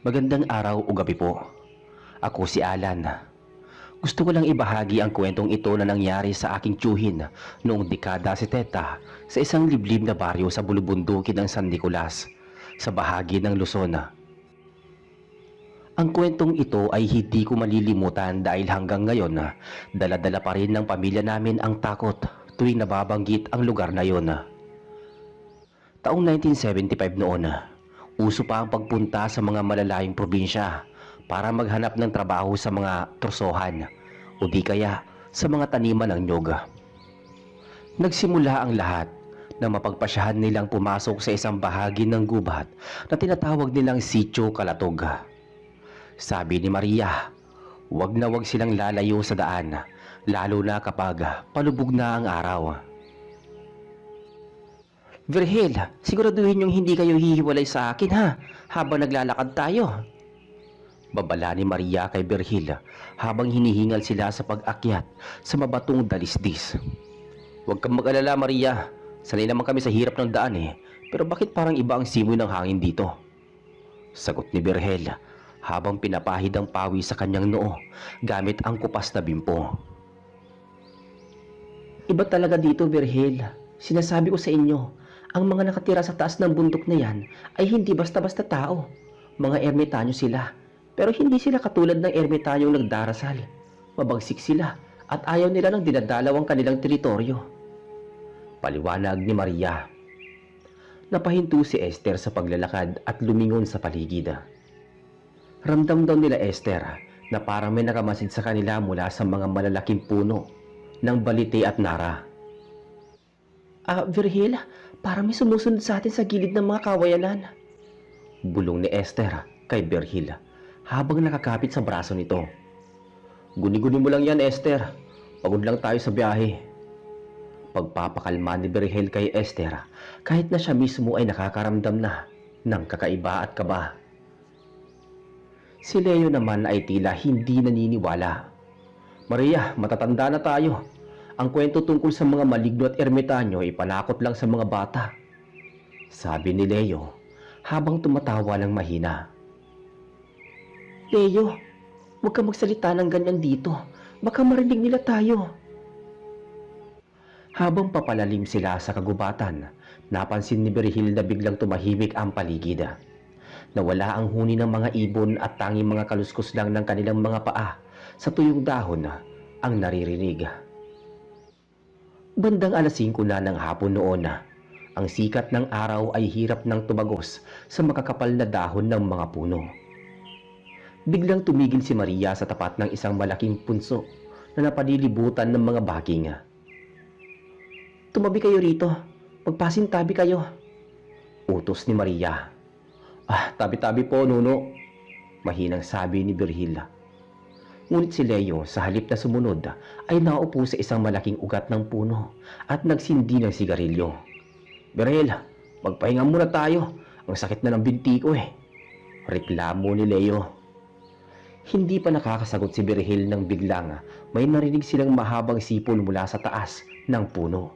Magandang araw o gabi po. Ako si Alan. Gusto ko lang ibahagi ang kwentong ito na nangyari sa aking tiyuhin noong dekada 70 sa isang liblib na baryo sa bulubundukin ng San Nicolas, sa bahagi ng Luzon. Ang kwentong ito ay hindi ko malilimutan dahil hanggang ngayon dala-dala pa rin ng pamilya namin ang takot tuwing nababanggit ang lugar na yon. Taong 1975 noon, uso pa ang pagpunta sa mga malalayong probinsya para maghanap ng trabaho sa mga trosohan o di kaya sa mga taniman ng nyog. Nagsimula ang lahat na mapagpasyahan nilang pumasok sa isang bahagi ng gubat na tinatawag nilang Sitio Kalatog. Sabi ni Maria, wag na wag silang lalayo sa daan, lalo na kapag palubog na ang araw. Virgil, siguraduhin yung hindi kayo hihiwalay sa akin ha, habang naglalakad tayo. Babala ni Maria kay Virgil habang hinihingal sila sa pag-akyat sa mabatong dalisdis. Huwag kang mag-alala Maria, sanay naman kami sa hirap ng daan pero bakit parang iba ang simoy ng hangin dito? Sagot ni Virgil habang pinapahid ang pawi sa kanyang noo gamit ang kupas na bimpo. Iba talaga dito Virgil, sinasabi ko sa inyo. Ang mga nakatira sa taas ng bundok na yan ay hindi basta-basta tao. Mga ermitanyo sila. Pero hindi sila katulad ng ermitanyong nagdarasal. Mabagsik sila at ayaw nila ng dinadalaw ang kanilang teritoryo. Paliwanag ni Maria. Napahinto si Esther sa paglalakad at lumingon sa paligid. Ramdam daw nila Esther na parang may nakamasid sa kanila mula sa mga malalaking puno ng balite at nara. Virgil, parang may sumusunod sa atin sa gilid ng mga kawayanan. Bulong ni Esther kay Virgil habang nakakapit sa braso nito. Guni-guni mo lang yan Esther, pagod lang tayo sa biyahe. Pagpapakalma ni Virgil kay Esther kahit na siya mismo ay nakakaramdam na ng kakaiba at kaba. Si Leo naman ay tila hindi naniniwala. Maria, matatanda na tayo. Ang kwento tungkol sa mga maligno at ermitanyo ay panakot lang sa mga bata. Sabi ni Leo habang tumatawa ng mahina. Leo, huwag ka magsalita ng ganyan dito. Baka marinig nila tayo. Habang papalalim sila sa kagubatan, napansin ni Virgil na biglang tumahimik ang paligid. Nawala ang huni ng mga ibon at tanging mga kaluskos lang ng kanilang mga paa sa tuyong dahon ang naririnig. Bandang alas 5 na ng hapon noon, ang sikat ng araw ay hirap ng tumagos sa makakapal na dahon ng mga puno. Biglang tumigil si Maria sa tapat ng isang malaking punso na napadilibutan ng mga baging. Tumabi kayo rito, magpasintabi kayo. Utos ni Maria. Tabi-tabi po, Nuno. Mahinang sabi ni Virgil. Ngunit si Leo sa halip na sumunod ay naupo sa isang malaking ugat ng puno at nagsindi ng sigarilyo. Virgil, magpahinga muna tayo. Ang sakit na ng binti ko Reklamo ni Leo. Hindi pa nakakasagot si Virgil nang biglang may narinig silang mahabang sipon mula sa taas ng puno.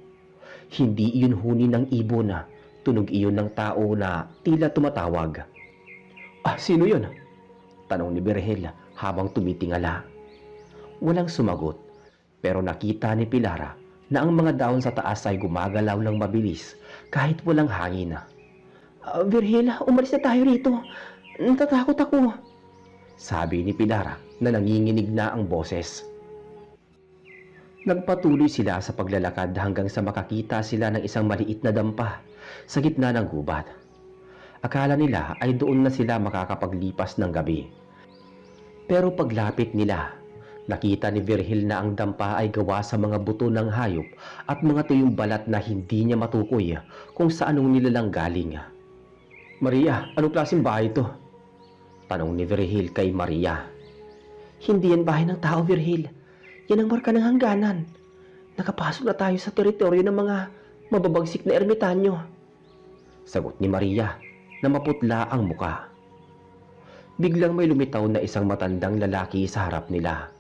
Hindi iyon huni ng ibon, tunog iyon ng tao na tila tumatawag. Sino yun? Tanong ni Virgil habang tumitingala. Walang sumagot, pero nakita ni Pilara na ang mga dahon sa taas ay gumagalaw ng mabilis kahit walang hangin. Virgil, umalis na tayo rito. Natatakot ako. Sabi ni Pilara na nanginginig na ang boses. Nagpatuloy sila sa paglalakad hanggang sa makakita sila ng isang maliit na dampa sa gitna ng gubat. Akala nila ay doon na sila makakapaglipas ng gabi. Pero paglapit nila, nakita ni Virgil na ang dampa ay gawa sa mga buto ng hayop at mga tuyong balat na hindi niya matukoy kung saanong nilalang galing. Maria, anong klaseng bahay ito? Tanong ni Virgil kay Maria. Hindi yan bahay ng tao, Virgil. Yan ang marka ng hangganan. Nakapasok na tayo sa teritoryo ng mga mababagsik na ermitanyo. Sagot ni Maria na maputla ang muka. Biglang may lumitaw na isang matandang lalaki sa harap nila.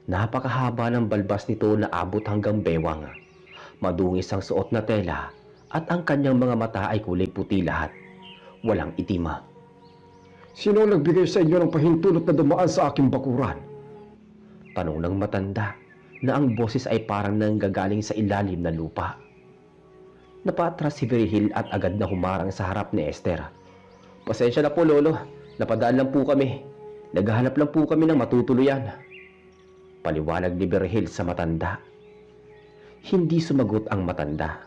Napakahaba ng balbas nito na abot hanggang bewang. Madungis ang suot na tela at ang kanyang mga mata ay kulay puti lahat. Walang itim. Sino ang nagbigay sa inyo ng pahintulot na dumaan sa aking bakuran? Tanong ng matanda na ang boses ay parang nanggagaling sa ilalim ng lupa. Napatras si Virgil at agad na humarang sa harap ni Esther. Pasensya na po, Lolo. Napadaan lang po kami. Naghahanap lang po kami ng matutuluyan. Paliwanag ni Virgil sa matanda. Hindi sumagot ang matanda.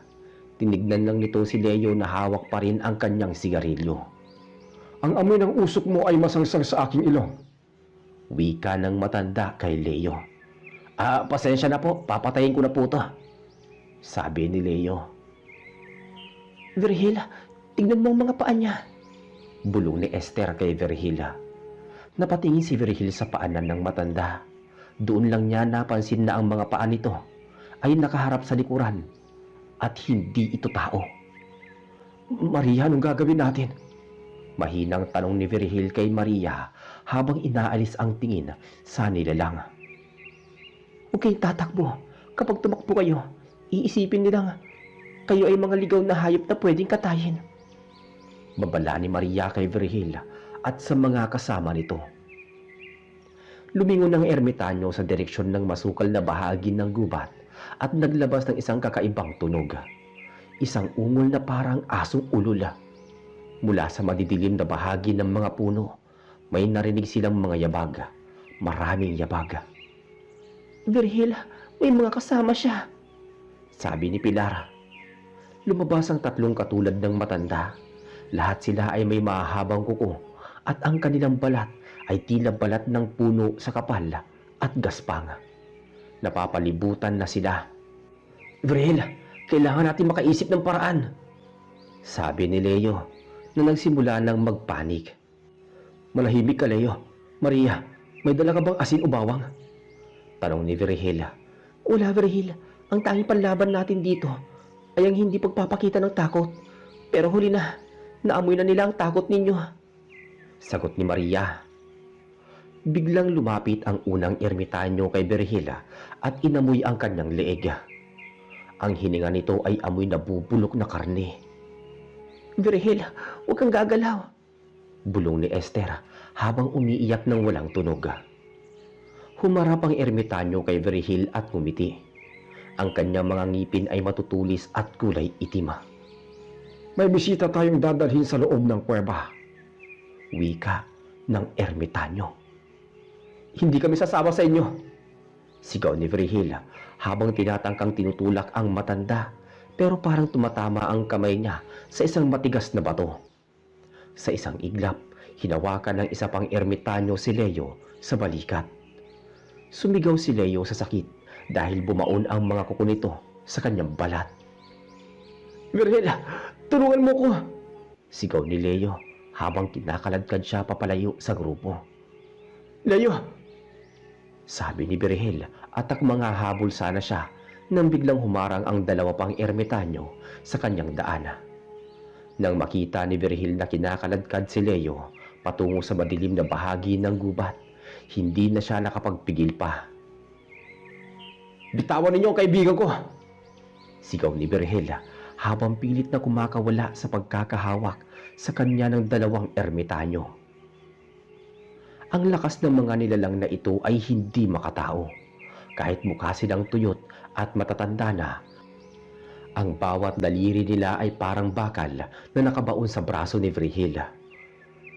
Tinignan lang nito si Leo na hawak pa rin ang kanyang sigarilyo. Ang amoy ng usok mo ay masangsang sa aking ilong. Wika ng matanda kay Leo. Pasensya na po. Papatayin ko na po to. Sabi ni Leo. Virgil, tignan mo ang mga paa niya. Bulong ni Esther kay Virgil. Napatingin si Virgil sa paanan ng matanda. Doon lang niya napansin na ang mga paa nito ay nakaharap sa likuran at hindi ito tao. Maria, anong gagawin natin? Mahinang tanong ni Virgil kay Maria habang inaalis ang tingin sa nilalang. Huwag kayong tatakbo. Kapag tumakbo kayo, iisipin nilang kayo ay mga ligaw na hayop na pwedeng katayin. Babala ni Maria kay Virgil at sa mga kasama nito. Lumingon ang ermitanyo sa direksyon ng masukal na bahagi ng gubat at naglabas ng isang kakaibang tunog. Isang ungol na parang asong ulol. Mula sa madidilim na bahagi ng mga puno, may narinig silang mga yabag. Maraming yabag. Virgil, may mga kasama siya, sabi ni Pilar. Lumabas ang tatlong katulad ng matanda. Lahat sila ay may mahahabang kuko at ang kanilang balat ay tila balat ng puno sa kapal at gaspang. Napapalibutan na sila. Virgil, kailangan natin makaisip ng paraan, sabi ni Leo na nagsimula ng magpanik. Malahimik ka, Leo. Maria, may dala ka bang asin o bawang? Tanong ni Virgil. Wala, Virgil. Ang tanging panlaban natin dito ay ang hindi pagpapakita ng takot. Pero huli na, naamoy na nila ang takot ninyo, sagot ni Maria. Biglang lumapit ang unang ermitanyo kay Virgil at inamoy ang kanyang leeg. Ang hininga nito ay amoy na bubulok na karne. Virgil, huwag kang gagalaw, bulong ni Esther habang umiiyak ng walang tunog. Humarap ang ermitanyo kay Virgil at ngumiti. Ang kanyang mga ngipin ay matutulis at kulay itim. May bisita tayong dadalhin sa loob ng kuweba, wika ng ermitanyo. Hindi kami sasama sa inyo, sigaw ni Virgil habang tinatangkang tinutulak ang matanda, pero parang tumatama ang kamay niya sa isang matigas na bato. Sa isang iglap, hinawakan ng isa pang ermitanyo si Leo sa balikat. Sumigaw si Leo sa sakit dahil bumaon ang mga kuko nito sa kanyang balat. Virgil, tulungan mo ko, sigaw ni Leo habang kinakaladkad siya papalayo sa grupo. Leo, sabi ni Virgil at manghahabol sana siya nang biglang humarang ang dalawa pang ermitanyo sa kanyang daan. Nang makita ni Virgil na kinakaladkad si Leo patungo sa madilim na bahagi ng gubat, hindi na siya nakapagpigil pa. Bitawan ninyo ang kaibigan ko, sigaw ni Virgil habang pilit na kumakawala sa pagkakahawak sa kanya ng dalawang ermitanyo. Ang lakas ng mga nilalang na ito ay hindi makatao. Kahit mukha silang tuyot at matatanda na, ang bawat daliri nila ay parang bakal na nakabaon sa braso ni Virgil.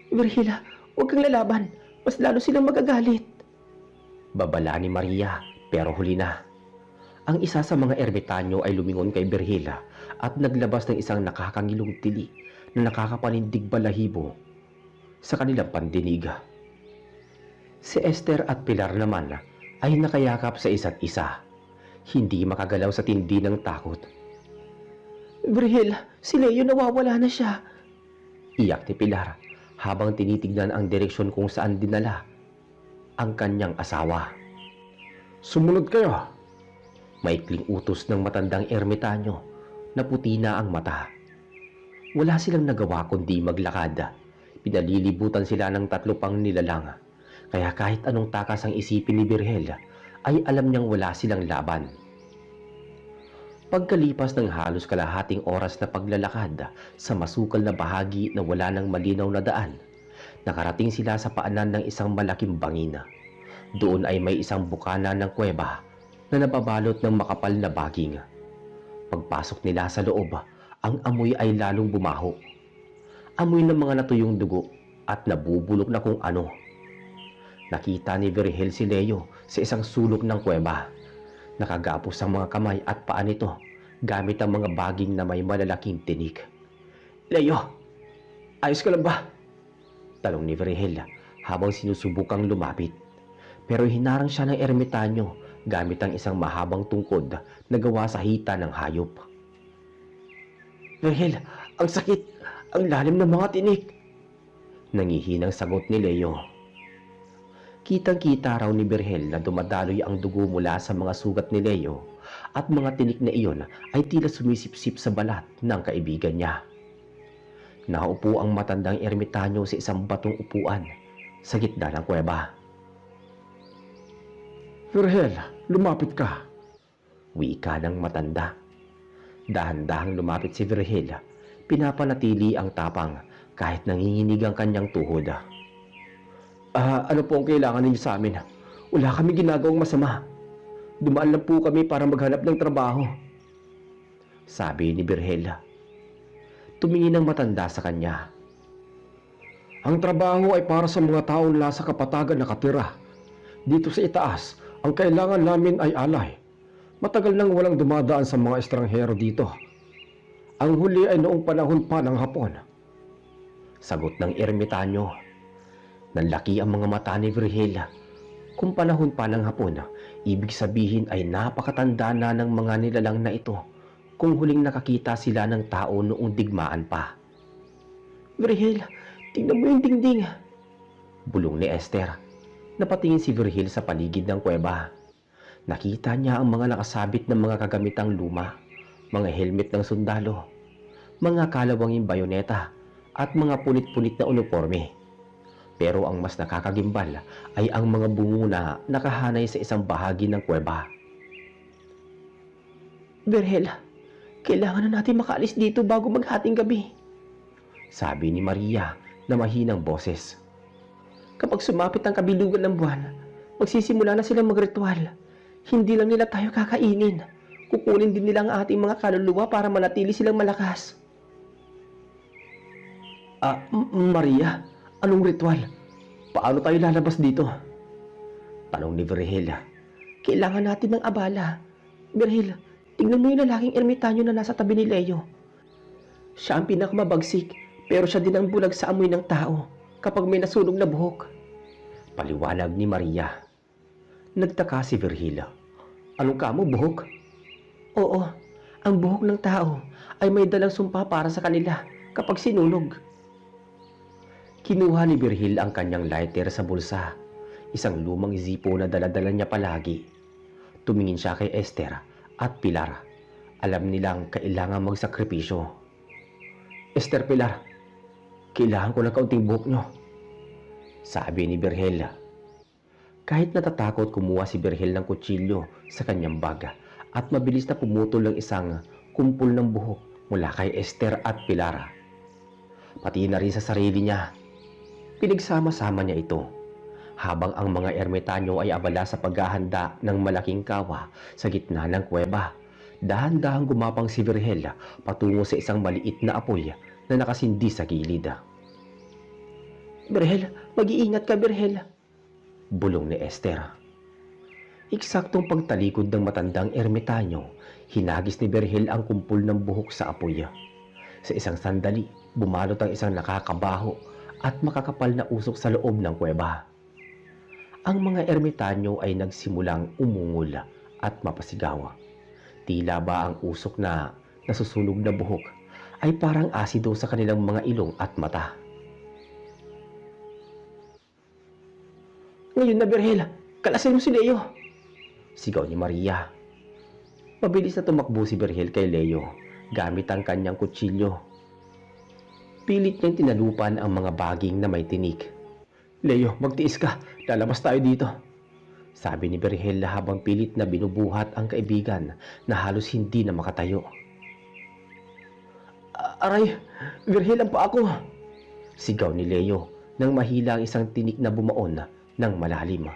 Virgil, huwag kang lalaban. Mas lalo silang magagalit, babala ni Maria, pero huli na. Ang isa sa mga ermitanyo ay lumingon kay Virgil at naglabas ng isang nakakangilong tili na nakakapanindig balahibo sa kanilang pandinig. Si Esther at Pilar naman ay nakayakap sa isa't isa, hindi makagalaw sa tindi ng takot. Virgil, si Leo nawawala na siya, iyak ni Pilar habang tinitignan ang direksyon kung saan dinala ang kanyang asawa. Sumunod kayo. Maikling utos ng matandang ermitanyo na puti na ang mata. Wala silang nagawa kundi maglakad. Pinalilibutan sila ng tatlo pang nilalang. Kaya kahit anong takas ang isipin ni Virgil, ay alam niyang wala silang laban. Pagkalipas ng halos kalahating oras na paglalakad sa masukal na bahagi na wala ng malinaw na daan, Nakarating sila sa paanan ng isang malaking bangina. Doon ay may isang bukana ng kuweba na nababalot ng makapal na baging. Pagpasok nila sa loob, ang amoy ay lalong bumaho. Amoy ng mga natuyong dugo at nabubulok na kung ano. Nakita ni Virgil si Leo sa isang sulok ng kuweba. Nakagapos ang mga kamay at paa nito gamit ang mga baging na may malalaking tinik. "Leo, ayos ka lang ba?" tanong ni Virgil habang sinusubukang lumapit. Pero hinarang siya ng ermitanyo gamit ang isang mahabang tungkod na gawa sa hita ng hayop. "Virgil, ang sakit! Ang lalim ng mga tinik!" Nangihinang sagot ni Leo. Kitang-kita raw ni Virgil na dumadaloy ang dugo mula sa mga sugat ni Leo at mga tinik na iyon ay tila sumisipsip sa balat ng kaibigan niya. Nakaupo ang matandang ermitanyo sa isang batong upuan sa gitna ng kuweba. Virgil, lumapit ka. Wika ng matanda. Dahan-dahang lumapit si Virgil. Pinapanatili ang tapang kahit nanginginig ang kanyang tuhod. Ano po ang kailangan ninyo sa amin? Wala kami ginagawang masama. Dumaan lang po kami para maghanap ng trabaho. Sabi ni Virgil. Tumingin ang matanda sa kanya. Ang trabaho ay para sa mga taong nasa kapatagan nakatira. Dito sa itaas, ang kailangan namin ay alay. Matagal nang walang dumadaan sa mga estranghero dito. Ang huli ay noong panahon pa ng Hapon. Sagot ng ermitanyo. Nanlaki ang mga mata ni Virgil. Kung panahon pa ng Hapon, ibig sabihin ay napakatanda na ng mga nilalang na ito kung huling nakakita sila ng tao noong digmaan pa. Virgil, tingnan mo yung dingding. Bulong ni Esther. Napatingin si Virgil sa paligid ng kuweba. Nakita niya ang mga nakasabit ng mga kagamitang luma, mga helmet ng sundalo, mga kalawanging bayoneta at mga punit-punit na uniforme. Pero ang mas nakakagimbal ay ang mga bungo na nakahanay sa isang bahagi ng kuweba. Virgil, kailangan na natin makaalis dito bago maghating gabi. Sabi ni Maria na mahinang boses. Kapag sumapit ang kabilugan ng buwan, magsisimula na silang magritual. Hindi lang nila tayo kakainin. Kukunin din nila ang ating mga kaluluwa para manatili silang malakas. Maria, anong ritual? Paano tayo lalabas dito? Tanong ni Virgil. Kailangan natin ng abala. Virgil, tingnan mo yung lalaking ermitanyo na nasa tabi ni Leo. Siya ang pinakamabagsik, pero siya din ang bulag sa amoy ng tao kapag may nasunog na buhok. Paliwanag ni Maria. Nagtaka si Virgil. Anong kamo, buhok? Oo, ang buhok ng tao ay may dalang sumpa para sa kanila kapag sinunog. Kinuha ni Virgil ang kanyang lighter sa bulsa, isang lumang zipo na daladala niya palagi. Tumingin siya kay Esther at Pilar. Alam nilang kailangan magsakripisyo. Esther, Pilar, kailangan ko ng kaunting buhok nyo. Sabi ni Virgil. Kahit natatakot, kumuha si Virgil ng kutsilyo sa kanyang bag at mabilis na pumutol ng isang kumpul ng buhok mula kay Esther at Pilar. Pati na rin sa sarili niya. Pinagsama-sama niya ito habang ang mga ermitanyo ay abala sa paghahanda ng malaking kawa sa gitna ng kuweba. Dahan-dahang gumapang si Virgil patungo sa isang maliit na apoy na nakasindi sa gilid. Virgil, mag-iingat ka, Virgil. Bulong ni Esther. Eksaktong pagtalikod ng matandang ermitanyo, hinagis ni Virgil ang kumpul ng buhok sa apoy. Sa isang sandali, bumalot ang isang nakakabaho at makakapal na usok sa loob ng kuweba. Ang mga ermitanyo ay nagsimulang umungol at mapasigaw. Tila ba ang usok na nasusunog na buhok ay parang asido sa kanilang mga ilong at mata. Ngayon na, Virgil, kalasin mo si Leo. Sigaw ni Maria. Mabilis na tumakbo si Virgil kay Leo gamit ang kanyang kutsilyo. Pilit niyang tinalupan ang mga baging na may tinik. Leo, magtiis ka. Lalabas tayo dito. Sabi ni Virgil habang pilit na binubuhat ang kaibigan na halos hindi na makatayo. Aray, Virgil, ang paa ko. Sigaw ni Leo nang mahila ang isang tinik na bumaon ng malalim.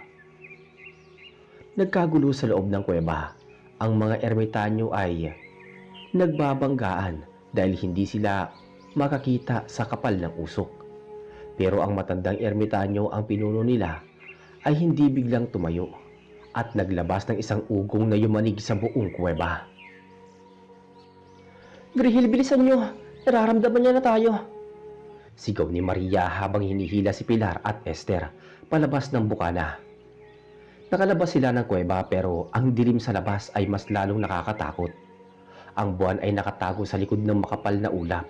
Nagkagulo sa loob ng kuweba. Ang mga ermitanyo ay nagbabanggaan dahil hindi sila makakita sa kapal ng usok. Pero ang matandang ermitanyo ang pinuno nila ay hindi biglang tumayo at naglabas ng isang ugong na yumanig sa buong kuweba. Virgil, bilisan nyo! Nararamdaman niya na tayo! Sigaw ni Maria habang hinihila si Pilar at Esther palabas ng bukana. Nakalabas sila ng kuweba pero ang dilim sa labas ay mas lalong nakakatakot. Ang buwan ay nakatago sa likod ng makapal na ulap.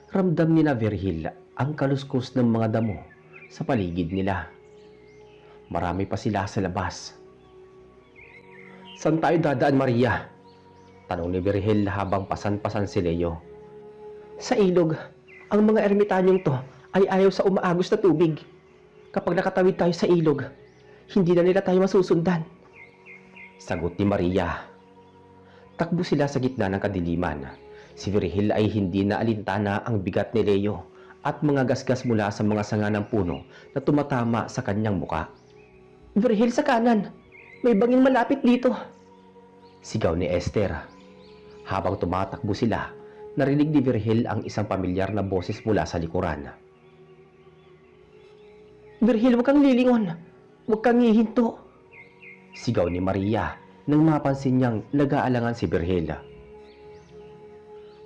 Ramdam ni na Virgil ang kaluskos ng mga damo sa paligid nila. Marami pa sila sa labas. Saan tayo dadaan, Maria? Tanong ni Virgil habang pasan-pasan si Leo. Sa ilog. Ang mga ermitanyong to ay ayaw sa umaagos na tubig. Kapag nakatawid tayo sa ilog, hindi na nila tayo masusundan. Sagot ni Maria. Takbo sila sa gitna ng kadiliman. Si Virgil ay hindi na alintana ang bigat ni Leo at mga gasgas mula sa mga sanga ng puno na tumatama sa kanyang muka. Virgil, sa kanan! May bangin malapit dito! Sigaw ni Esther. Habang tumatakbo sila, narinig ni Virgil ang isang pamilyar na boses mula sa likuran. Virgil, huwag kang lilingon! Huwag kang hihinto! Sigaw ni Maria nang mapansin niyang nag-aalangan si Virgil.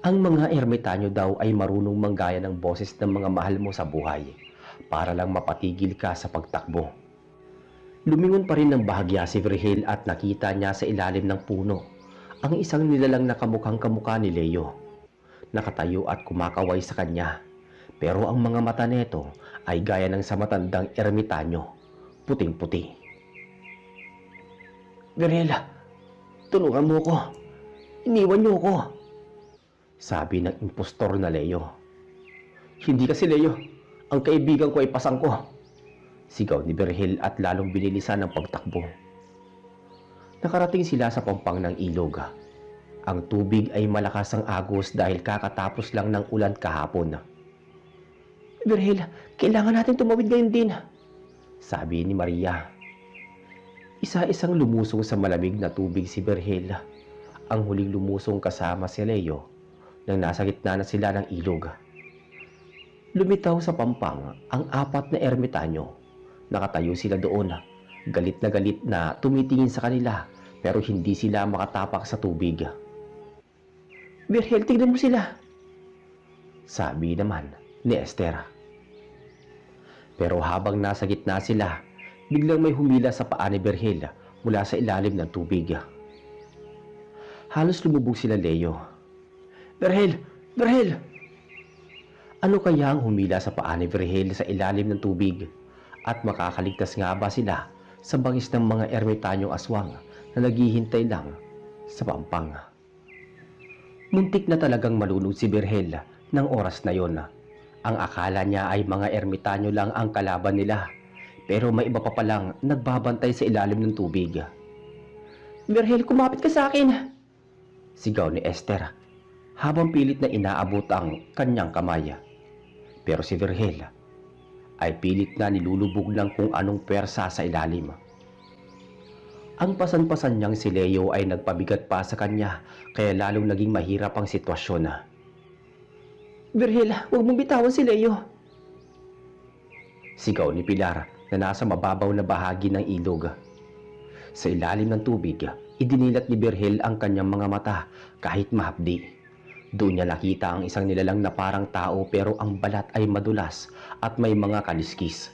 Ang mga ermitanyo daw ay marunong manggaya ng boses ng mga mahal mo sa buhay para lang mapatigil ka sa pagtakbo. Lumingon pa rin ng bahagya si Virgil at nakita niya sa ilalim ng puno ang isang nilalang na kamukhang kamukha ni Leo. Nakatayo at kumakaway sa kanya, pero ang mga mata nito ay gaya ng sa matandang ermitanyo, puting-puti. Virgil, tulungan mo ko. Iniwan niyo ko. Sabi ng impostor na Leo. Hindi kasi Leo, ang kaibigan ko ay pasang ko. Sigaw ni Virgil at lalong binilisan ng pagtakbo. Nakarating sila sa pampang ng ilog. Ang tubig ay malakas ang agos dahil kakatapos lang ng ulan kahapon. Virgil, kailangan natin tumawid ngayon din. Sabi ni Maria. Isa-isang lumusong sa malamig na tubig si Virgil. Ang huling lumusong kasama si Leo nang nasa gitna na sila ng ilog. Lumitaw sa pampang ang apat na ermitanyo. Nakatayo sila doon, galit na tumitingin sa kanila pero hindi sila makatapak sa tubig. Virgil, tignan mo sila. Sabi naman ni Esther. Pero habang nasa gitna sila, biglang may humila sa paa ni Virgil mula sa ilalim ng tubig. Halos lumubog sila Leo. Virgil! Virgil! Ano kaya ang humila sa paa ni Virgil sa ilalim ng tubig? At makakaligtas nga ba sila sa bangis ng mga ermitanyong aswang na naghihintay lang sa pampang? Muntik na talagang malunod si Virgil ng oras na yon. Ang akala niya ay mga ermitanyo lang ang kalaban nila, pero may iba pa palang nagbabantay sa ilalim ng tubig. Virgil, kumapit ka sa akin! Sigaw ni Esther habang pilit na inaabot ang kanyang kamay. Pero si Virgil ay pilit na nilulubog ng kung anong pwersa sa ilalim. Ang pasan-pasan niyang si Leo ay nagpabigat pa sa kanya kaya lalong naging mahirap ang sitwasyon. Virgil, huwag mong bitawan si Leo. Sigaw ni Pilar na nasa mababaw na bahagi ng ilog. Sa ilalim ng tubig, idinilat ni Virgil ang kanyang mga mata kahit mahapdi. Doon niya nakita ang isang nilalang na parang tao pero ang balat ay madulas at may mga kaliskis.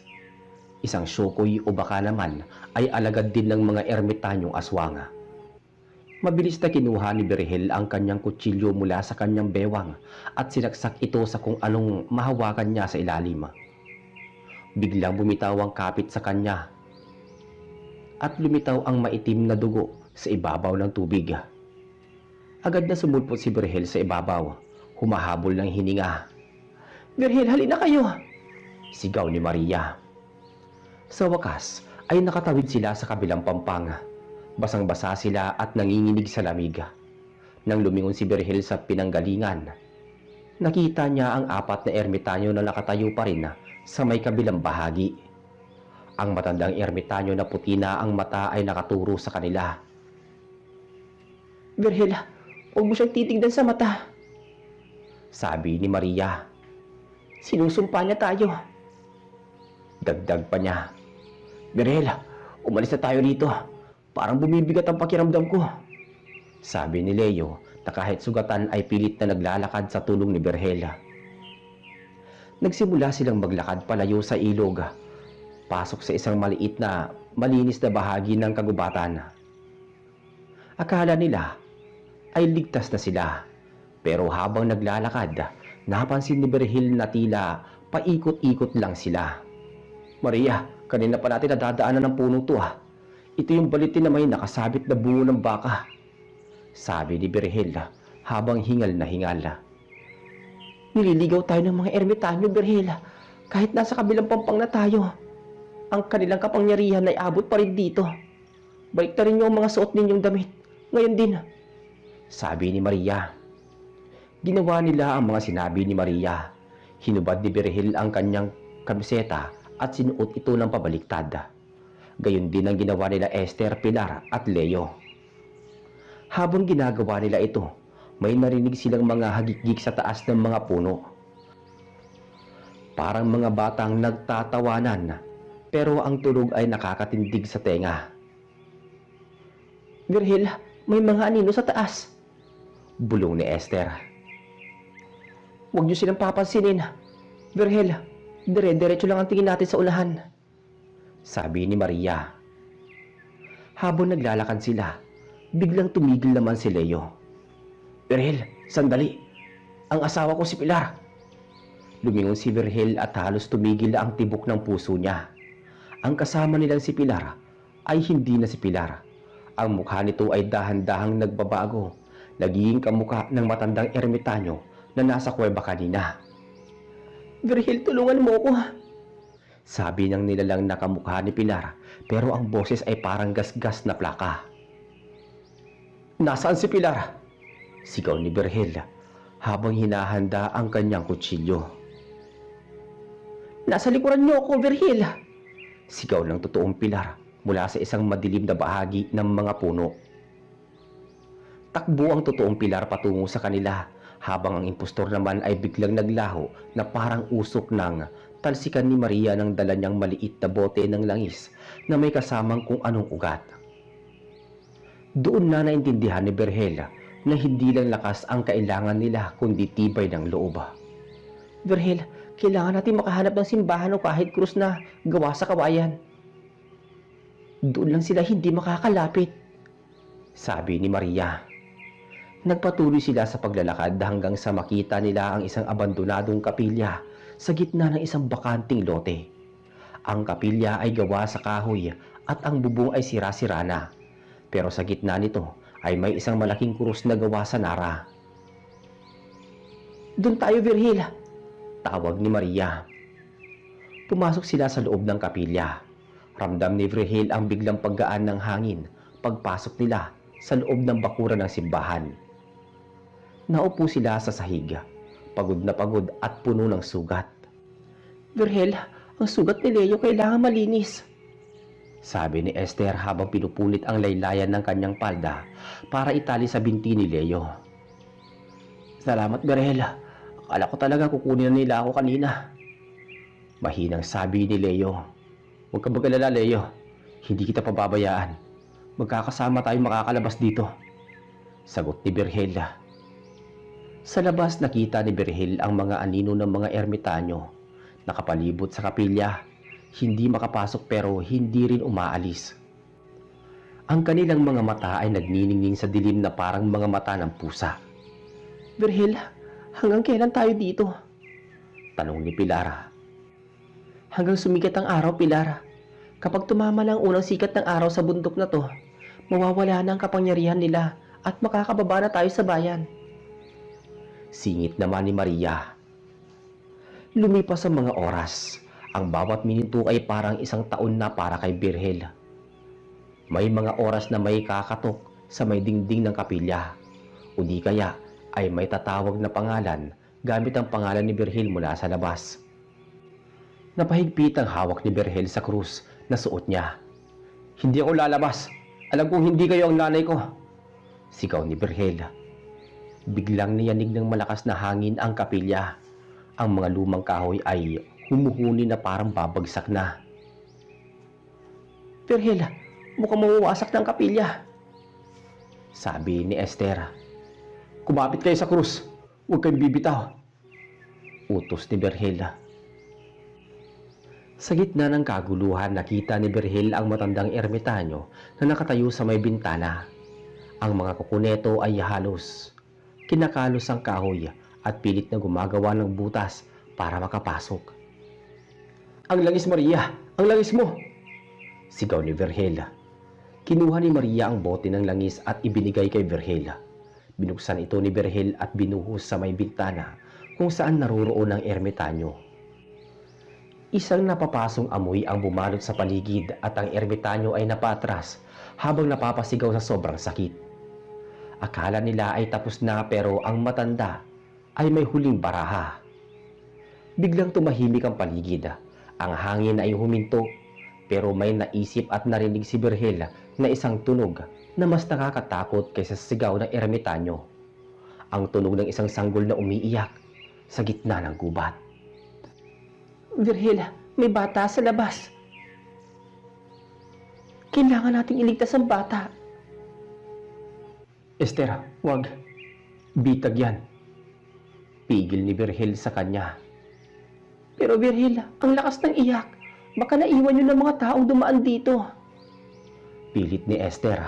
Isang syokoy o baka naman ay alagad din ng mga ermitanyong aswang. Mabilis na kinuha ni Virgil ang kanyang kutsilyo mula sa kanyang bewang at sinaksak ito sa kung anong mahawakan niya sa ilalim. Biglang bumitaw ang kapit sa kanya at lumitaw ang maitim na dugo sa ibabaw ng tubig. Agad na sumulpot si Virgil sa ibabaw, humahabol ng hininga. Virgil, halina kayo! Sigaw ni Maria. Sa wakas ay nakatawid sila sa kabilang pampang. Basang-basa sila at nanginginig sa lamig. Nang lumingon si Virgil sa pinanggalingan, nakita niya ang apat na ermitanyo na nakatayo pa rin Sa may kabilang bahagi, ang matandang ermitanyo na puti na ang mata ay nakaturo sa kanila. Virgil, huwag mo siyang titignan sa mata, sabi ni Maria. Sinusumpa niya tayo. Dagdag pa niya. Virgil, umalis na tayo rito. Parang bumibigat ang pakiramdam ko, sabi ni Leo na kahit sugatan ay pilit na naglalakad sa tulong ni Virgil. Nagsimula silang maglakad palayo sa ilog, pasok sa isang maliit na malinis na bahagi ng kagubatan. Akala nila ay ligtas na sila, pero habang naglalakad, napansin ni Virgil na tila paikot-ikot lang sila. Maria, kanina pa natin nadadaanan ng puno to ah. Ito yung balitin na may nakasabit na bungo ng baka, sabi ni Virgil habang hingal na hingal. Nililigaw tayo ng mga ermitanyo, Virgil. Kahit nasa kabilang pampang na tayo, ang kanilang kapangyarihan ay abot pa rin dito. Balik na rin niyo ang mga suot ninyong damit. Ngayon din, sabi ni Maria. Ginawa nila ang mga sinabi ni Maria. Hinubad ni Virgil ang kanyang kamiseta at sinuot ito ng pabaliktad. Gayon din ang ginawa nila Esther, Pilar at Leo. Habang ginagawa nila ito, may narinig silang mga hagikgik sa taas ng mga puno. Parang mga batang nagtatawanan, pero ang tunog ay nakakatindig sa tenga. Virgil, may mga anino sa taas, bulong ni Esther. Huwag niyo silang papansinin. Virgil, dire-diretso lang ang tingin natin sa unahan, sabi ni Maria. Habang naglalakad sila, biglang tumigil naman si Leo. Virgil, sandali. Ang asawa ko si Pilar. Lumingon si Virgil at halos tumigil ang tibok ng puso niya. Ang kasama nilang si Pilar ay hindi na si Pilar. Ang mukha nito ay dahan-dahang nagbabago, nagiging kamukha ng matandang ermitanyo na nasa kuweba kanina. Virgil, tulungan mo ko, sabi ng nilalang na kamukha ni Pilar, pero ang boses ay parang gasgas na plaka. Nasaan si Pilar? Sigaw ni Virgil habang hinahanda ang kanyang kutsilyo. Nasa likuran niyo ako, Virgil, sigaw ng totoong Pilar mula sa isang madilim na bahagi ng mga puno. Takbo ang totoong Pilar patungo sa kanila, habang ang impostor naman ay biglang naglaho na parang usok ng talsikan ni Maria ng dala niyang maliit na bote ng langis na may kasamang kung anong ugat. Doon na naintindihan ni Virgil na hindi lang lakas ang kailangan nila kundi tibay ng loob. Virgil, kailangan natin makahanap ng simbahan o kahit krus na gawa sa kawayan. Doon lang sila hindi makakalapit, sabi ni Maria. Nagpatuloy sila sa paglalakad hanggang sa makita nila ang isang abandonadong kapilya sa gitna ng isang bakanting lote. Ang kapilya ay gawa sa kahoy at ang bubong ay sira-sira na, pero sa gitna nito ay may isang malaking krus na gawa sa nara. Doon tayo, Virgil, tawag ni Maria. Pumasok sila sa loob ng kapilya. Ramdam ni Virgil ang biglang paggaan ng hangin pagpasok nila sa loob ng bakuran ng simbahan. Naupo sila sa sahig, pagod na pagod at puno ng sugat. Virgil, ang sugat ni Leo kailangan malinis, sabi ni Esther habang pinupunit ang laylayan ng kanyang palda para itali sa binti ni Leo. Salamat, Virgil. Akala ko talaga kukunin na nila ako kanina, mahinang sabi ni Leo. Huwag ka mag-alala, Leo. Hindi kita pababayaan. Magkakasama tayong makakalabas dito, sagot ni Virgil. Sa labas nakita ni Virgil ang mga anino ng mga ermitanyo. Nakapalibot sa kapilya. Hindi makapasok pero hindi rin umaalis. Ang kanilang mga mata ay nagniningning sa dilim na parang mga mata ng pusa. Virgil, hanggang kailan tayo dito? Tanong ni Pilar. Hanggang sumikat ang araw, Pilar. Kapag tumama na ang unang sikat ng araw sa bundok na to, mawawala na ang kapangyarihan nila at makakababa na tayo sa bayan, singit naman ni Maria. Lumipas ang mga oras. Ang bawat minuto ay parang isang taon na para kay Virgil. May mga oras na may kakatok sa may dingding ng kapilya, o di kaya ay may tatawag na pangalan gamit ang pangalan ni Virgil mula sa labas. Napahigpit ang hawak ni Berhel sa krus na suot niya. "Hindi ako lalabas. Alam kong hindi kayo ang nanay ko," sigaw ni Berhel. Biglang niyanig ng malakas na hangin ang kapilya. Ang mga lumang kahoy ay humuhuni na parang babagsak na. "Berhel, mukhang mawawasak ng kapilya," sabi ni Esther. "Kumapit kayo sa krus. Huwag kayong bibitaw," utos ni Berhel. Sa gitna ng kaguluhan, nakita ni Berhel ang matandang ermitanyo na nakatayo sa may bintana. Ang mga kukuneto ay halos kinakalos ang kahoy at pilit na gumagawa ng butas para makapasok. "Ang langis, Maria! Ang langis mo!" sigaw ni Berhel. Kinuha ni Maria ang bote ng langis at ibinigay kay Berhel. Binuksan ito ni Berhel at binuhos sa may bintana kung saan naroroon ang ermitanyo. Isang napapasong amoy ang bumalot sa paligid at ang ermitanyo ay napatras habang napapasigaw sa sobrang sakit. Akala nila ay tapos na pero ang matanda ay may huling baraha. Biglang tumahimik ang paligid. Ang hangin ay huminto pero may naisip at narinig si Berhel na isang tunog na mas nakakatakot kaysa sa sigaw ng ermitanyo. Ang tunog ng isang sanggol na umiiyak sa gitna ng gubat. "Berhel, may bata sa labas. Kailangan nating iligtas ang bata." "Esther, wag. Bitag yan," pigil ni Berhel sa kanya. "Pero Berhel, ang lakas ng iyak. Baka naiwan yun ng mga taong dumaan dito," pilit ni Esther.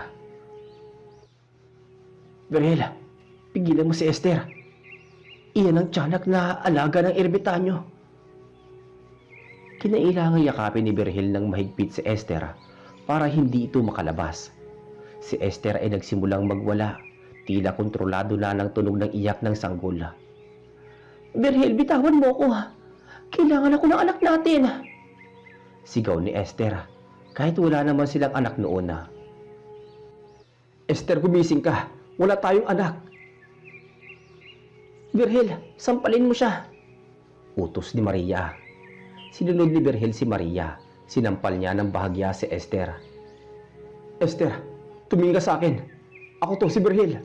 "Berhel, pigilan mo si Esther. Iyan ang tiyanak na alaga ng ermitanyo." Kinailangang yakapin ni Berhel ng mahigpit si Esther para hindi ito makalabas. Si Esther ay nagsimulang magwala, tila kontrolado na ng tunog ng iyak ng sanggol. "Berhel, bitawan mo ko. Kailangan ako ng anak natin," sigaw ni Esther, kahit wala naman silang anak noon. "Esther, gumising ka. Wala tayong anak." "Berhel, sampalin mo siya," utos ni Maria. Sinunod ni Berhel si Maria. Sinampal niya ng bahagya si Esther. "Esther, tumingin ka sa akin. Ako to si Berhel."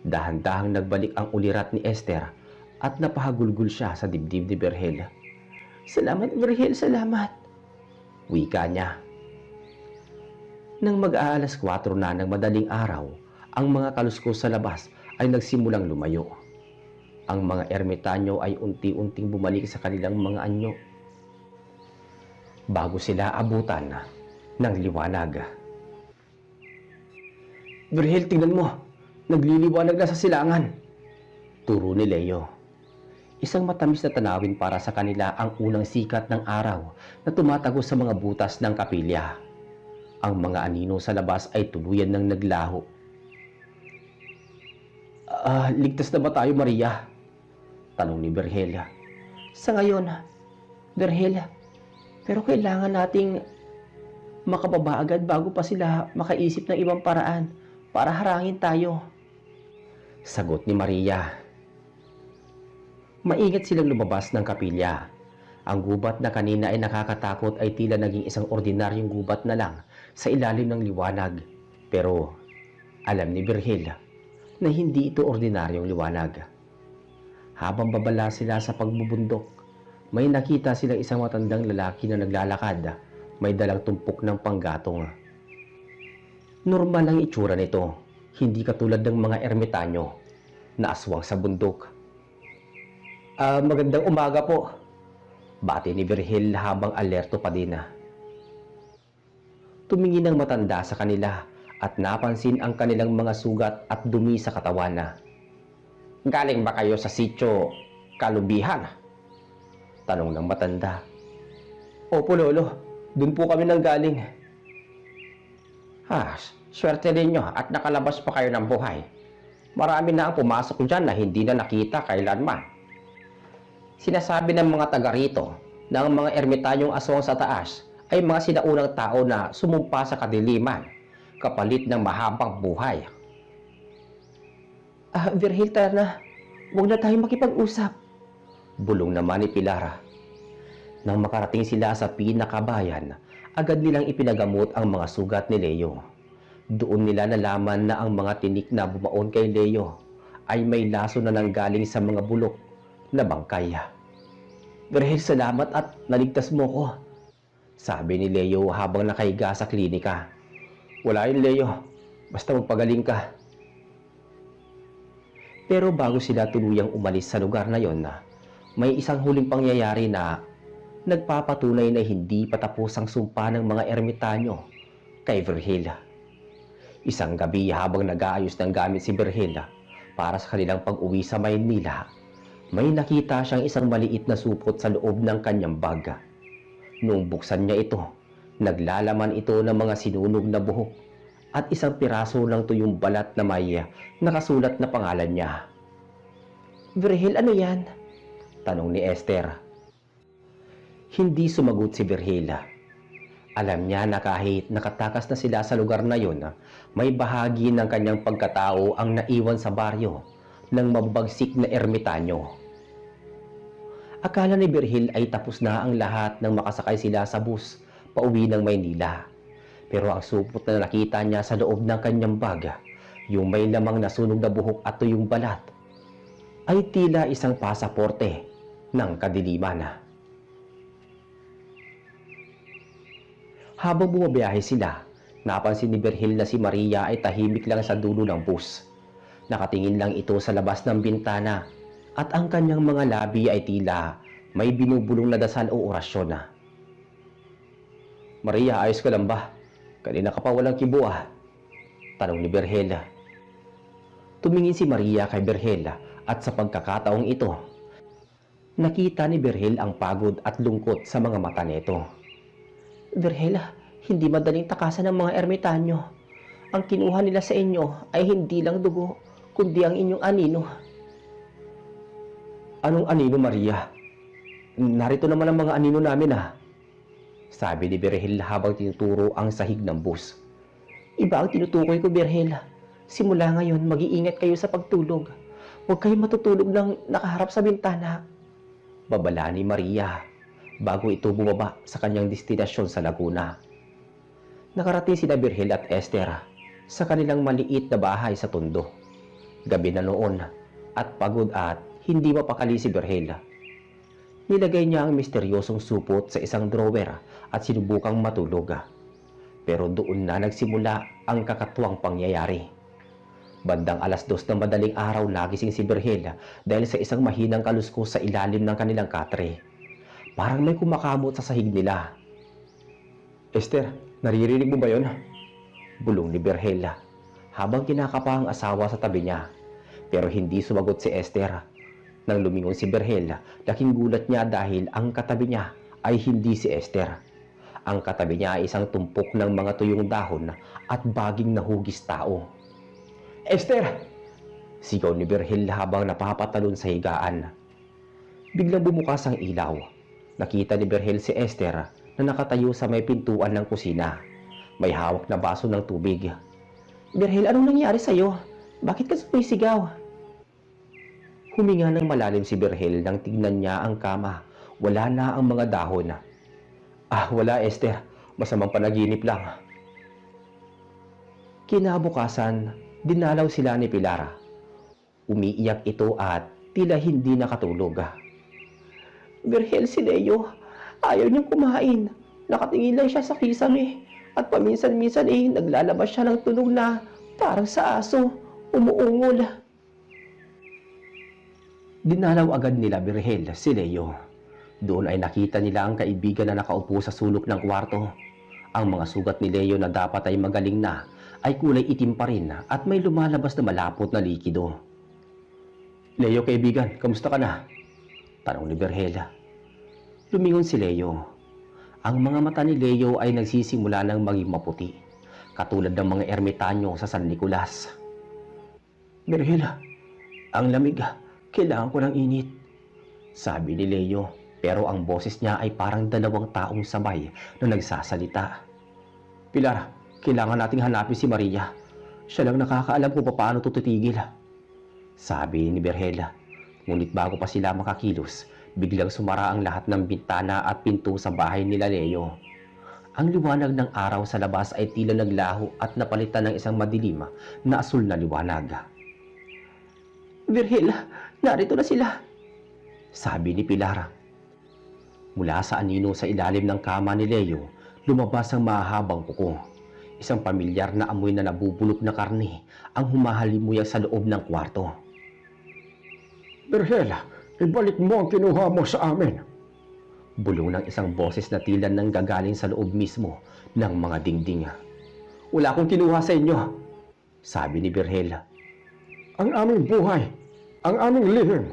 Dahan-dahang nagbalik ang ulirat ni Esther at napahagulgul siya sa dibdib ni Berhel. "Salamat, Berhel, salamat," wika niya. Nang mag-aalas 4 na ng madaling araw, ang mga kaluskos sa labas ay nagsimulang lumayo. Ang mga ermitanyo ay unti-unting bumalik sa kanilang mga anyo bago sila abutan ng liwanag. "Berhel, tingnan mo. Nagliliwanag na sa silangan," turo ni Leo. Isang matamis na tanawin para sa kanila ang unang sikat ng araw na tumatagos sa mga butas ng kapilya. Ang mga anino sa labas ay tuluyan ng naglaho. Ligtas na ba tayo, Maria?" tanong ni Berhel. "Sa ngayon, Berhel, pero kailangan nating makababa agad bago pa sila makaisip ng ibang paraan para harangin tayo," sagot ni Maria. Maingat silang lumabas ng kapilya. Ang gubat na kanina ay nakakatakot ay tila naging isang ordinaryong gubat na lang sa ilalim ng liwanag. Pero alam ni Berhel na hindi ito ordinaryong liwanag. Habang babala sila sa pagbubundok, may nakita silang isang matandang lalaki na naglalakad, may dalang tumpok ng panggatong. Normal ang itsura nito, hindi katulad ng mga ermitanyo na aswang sa bundok. Magandang umaga po," bati ni Berhel habang alerto pa din. Tumingin ang matanda sa kanila at napansin ang kanilang mga sugat at dumi sa katawan. "Galing ba kayo sa sitio Kalubihan?" tanong ng matanda. "Opo, Lolo. Doon po kami nanggaling." Swerte ninyo at nakalabas pa kayo ng buhay. Marami na ang pumasok dyan na hindi na nakita kailanman. Sinasabi ng mga taga rito na ang mga ermitanyong aswang sa taas ay mga sinaunang tao na sumumpa sa kadiliman kapalit ng mahabang buhay. Berhel, tara na. Huwag na tayong makipag-usap," bulong naman ni Pilar. Nang makarating sila sa pinakabayan, agad nilang ipinagamot ang mga sugat ni Leo. Doon nila nalaman na ang mga tinik na bumaon kay Leo ay may laso na nanggaling sa mga bulok na bangkay. "Birhel, salamat at naligtas mo ko," sabi ni Leo habang nakahiga sa klinika. "Wala yun, Leo. Basta magpagaling ka." Pero bago sila tuluyang umalis sa lugar na yon, may isang huling pangyayari na nagpapatunay na hindi patapos ang sumpa ng mga ermitanyo kay Virgil. Isang gabi habang nag-aayos ng gamit si Virgil para sa kanilang pag-uwi sa Maynila, may nakita siyang isang maliit na supot sa loob ng kanyang bag. Noong buksan niya ito, naglalaman ito ng mga sinunog na buhok at isang piraso ng tuyong balat na may nakasulat na pangalan niya. "Virgil, ano yan?" tanong ni Esther. Hindi sumagot si Virgil. Alam niya na kahit nakatakas na sila sa lugar na yon, may bahagi ng kanyang pagkatao ang naiwan sa baryo ng mababagsik na ermitanyo. Akala ni Virgil ay tapos na ang lahat nang makasakay sila sa bus pauwi ng Maynila. Pero ang supot na nakita niya sa loob ng kanyang bag, yung may lamang nasunog na buhok at tuyong balat, ay tila isang pasaporte ng kadiliman. Habang bumabiyahe sila, napansin ni Virgil na si Maria ay tahimik lang sa dulo ng bus. Nakatingin lang ito sa labas ng bintana at ang kanyang mga labi ay tila may binubulong na dasal o orasyon. "Maria, ayos ka lang ba? Kanina ka pa walang kibo ah," tanong ni Virgil. Tumingin si Maria kay Virgil at sa pagkakataong ito, nakita ni Virgil ang pagod at lungkot sa mga mata nito. "Virgil, hindi madaling takasan ng mga ermitanyo. Ang kinuha nila sa inyo ay hindi lang dugo, kundi ang inyong anino." "Anong anino, Maria? Narito naman ang mga anino namin ah," sabi ni Virgil habang tinuturo ang sahig ng bus. "Iba ang tinutukoy ko, Virgil. Simula ngayon, mag-iingat kayo sa pagtulog. Huwag kayong matutulog ng nakaharap sa bintana," babala ni Maria bago ito bumaba sa kanyang destinasyon sa Laguna. Nakarating sina Virgil at Esther sa kanilang maliit na bahay sa Tondo. Gabi na noon at pagod at hindi mapakali si Virgil. Nilagay niya ang misteryosong supot sa isang drawer at sinubukang matulog. Pero doon na nagsimula ang kakatuwang pangyayari. Bandang 2:00 ng madaling araw nagising si Virgil dahil sa isang mahinang kaluskos sa ilalim ng kanilang katre. Parang may kumakamot sa sahig nila. "Esther, naririnig mo ba yon?" bulong ni Virgil habang kinakapa ang asawa sa tabi niya. Pero hindi sumagot si Esther. Nang lumingon si Virgil, laking gulat niya dahil ang katabi niya ay hindi si Esther. Ang katabi niya ay isang tumpok ng mga tuyong dahon at baging nahugis tao. "Esther!" sigaw ni Virgil habang napapatalon sa higaan. Biglang bumukas ang ilaw. Nakita ni Virgil si Esther na nakatayo sa may pintuan ng kusina. May hawak na baso ng tubig. "Virgil, anong nangyari sa'yo? Bakit ka sumisigaw?" Huminga ng malalim si Virgil nang tignan niya ang kama. Wala na ang mga dahon. Wala, Esther. Masamang panaginip lang." Kinabukasan, dinalaw sila ni Pilar. Umiiyak ito at tila hindi nakatulog. "Virgil, si Leo, ayaw niyang kumain. Nakatingin lang siya sa kisame at paminsan-minsan naglalabas siya ng tunog na parang sa aso, umuungol." Dinalaw agad nila Virgil si Leo. Doon ay nakita nila ang kaibigan na nakaupo sa sulok ng kwarto. Ang mga sugat ni Leo na dapat ay magaling na ay kulay itim pa rin at may lumalabas na malapot na likido. "Leo, kaibigan, kamusta ka na?" tanong ni Virgil. Lumingon si Leo. Ang mga mata ni Leo ay nagsisimula ng maging maputi, katulad ng mga ermitanyo sa San Nicolas. "Virgil, ang lamig. Kailangan ko ng init," sabi ni Leo, pero ang boses niya ay parang dalawang taong sabay na nagsasalita. "Pilar, kailangan nating hanapin si Maria. Siya lang nakakaalam kung paano tututigil," sabi ni Virgil. Ngunit bago pa sila makakilos, Biglang sumara ang lahat ng bintana at pinto sa bahay nila Leo. Ang liwanag ng araw sa labas ay tila naglaho at napalitan ng isang madilim na asul na liwanag. Virgil, narito na sila, sabi ni Pilar. Mula sa anino sa ilalim ng kama ni Leo, lumabas ang mahahabang kuko. Isang pamilyar na amoy na nabubulok na karne ang humahalimuyang sa loob ng kwarto. Virgil, ibalik mo ang kinuha mo sa amin. Bulong ng isang boses na tila nang gagaling sa loob mismo ng mga dingding. Wala akong kinuha sa inyo, sabi ni Virgil. Ang aming buhay, ang aming lihim,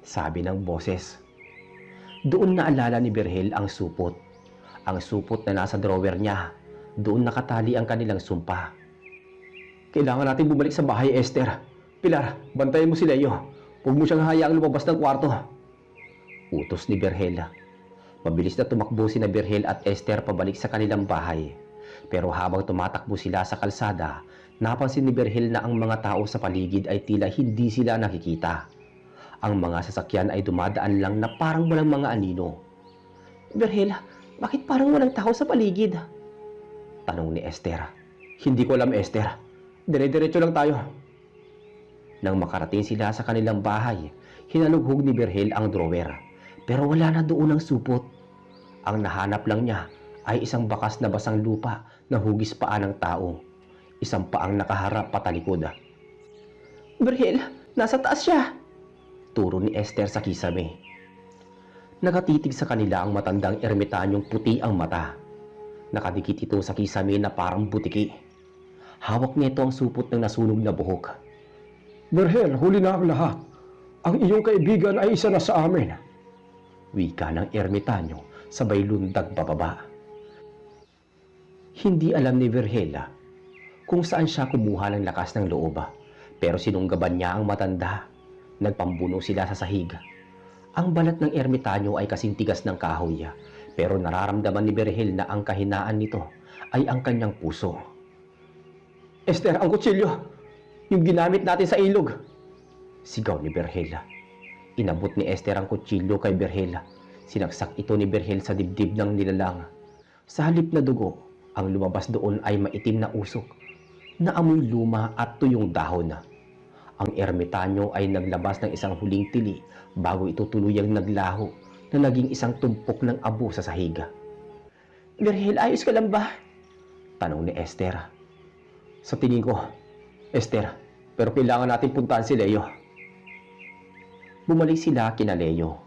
sabi ng boses. Doon naalala ni Virgil ang supot. Ang supot na nasa drawer niya. Doon nakatali ang kanilang sumpa. Kailangan natin bumalik sa bahay, Esther. Pilar, bantayan mo si Leo. Huwag mo siyang hayaang lumabas ng kwarto. Utos ni Virgil. Mabilis na tumakbo sina Virgil at Esther pabalik sa kanilang bahay. Pero habang tumatakbo sila sa kalsada, napansin ni Virgil na ang mga tao sa paligid ay tila hindi sila nakikita. Ang mga sasakyan ay dumadaan lang na parang walang mga anino. Virgil, bakit parang walang tao sa paligid? Tanong ni Esther. Hindi ko alam, Esther. Dire-diretso lang tayo. Nang makarating sila sa kanilang bahay, hinalughog ni Virgil ang drawer. Pero wala na doon ang supot. Ang nahanap lang niya ay isang bakas na basang lupa na hugis paa ng tao. Isang paang nakaharap patalikod. Virgil, nasa taas siya! Turo ni Esther sa kisame. Nakatitig sa kanila ang matandang ermitanyong puti ang mata. Nakadikit ito sa kisame na parang butiki. Hawak nito ang supot ng nasunog na buhok. Virgil, huli na ang lahat. Ang iyong kaibigan ay isa na sa amin. Wika ng ermitanyo sabay lundag bababa. Hindi alam ni Virgil kung saan siya kumuha ng lakas ng loob, pero sinunggaban niya ang matanda. Nagpambuno sila sa sahig. Ang balat ng ermitanyo ay kasing tigas ng kahoy, pero nararamdaman ni Virgil na ang kahinaan nito ay ang kanyang puso. Esther, ang kutsilyo! Yung ginamit natin sa ilog! Sigaw ni Virgil. Inabot ni Esther ang kutsilyo kay Virgil. Sinaksak ito ni Virgil sa dibdib ng nilalang. Sa halip na dugo, ang lumabas doon ay maitim na usok na amoy luma at tuyong dahon. Ang ermitanyo ay naglabas ng isang huling tili bago ito tuluyang naglaho na naging isang tumpok ng abo sa sahig. Virgil, ayos ka lang ba? Tanong ni Esther. Sa tingin ko, Esther, pero kailangan natin puntahan si Leo. Bumalik sila kina Leo.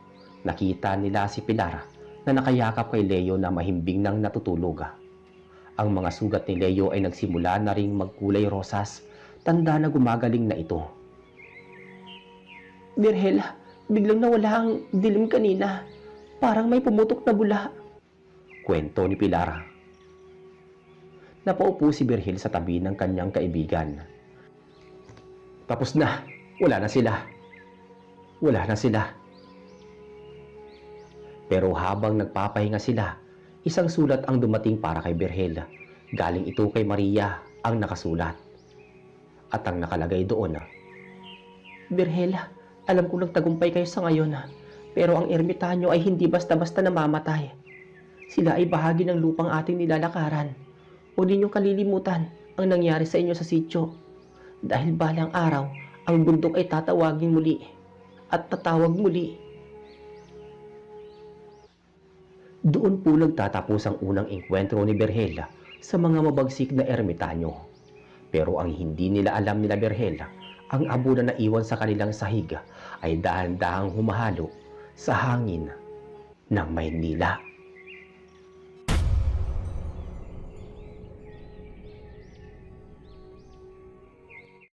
Nakita nila si Pilar na nakayakap kay Leo na mahimbing nang natutulog. Ang mga sugat ni Leo ay nagsimula na ring magkulay rosas, tanda na gumagaling na ito. Virgil, biglang nawala ang dilim kanina. Parang may pumutok na bula. Kwento ni Pilar. Napaupo si Virgil sa tabi ng kanyang kaibigan. Tapos na. Wala na sila. Wala na sila. Pero habang nagpapahinga sila, isang sulat ang dumating para kay Virgil. Galing ito kay Maria ang nakasulat. At ang nakalagay doon. Virgil, alam kong nagtagumpay kayo sa ngayon, pero ang ermitanyo ay hindi basta-basta namamatay. Sila ay bahagi ng lupang ating nilalakaran. Huwag ninyong kalilimutan ang nangyari sa inyo sa sityo. Dahil balang araw, ang bundok ay tatawagin muli at tatawag muli. Doon po nagtatapos ang unang engkwentro ni Virgil sa mga mabagsik na ermitanyo. Pero ang hindi nila alam nila Virgil, ang abo na naiwan sa kanilang sahig ay dahan-dahang humahalo sa hangin ng Maynila.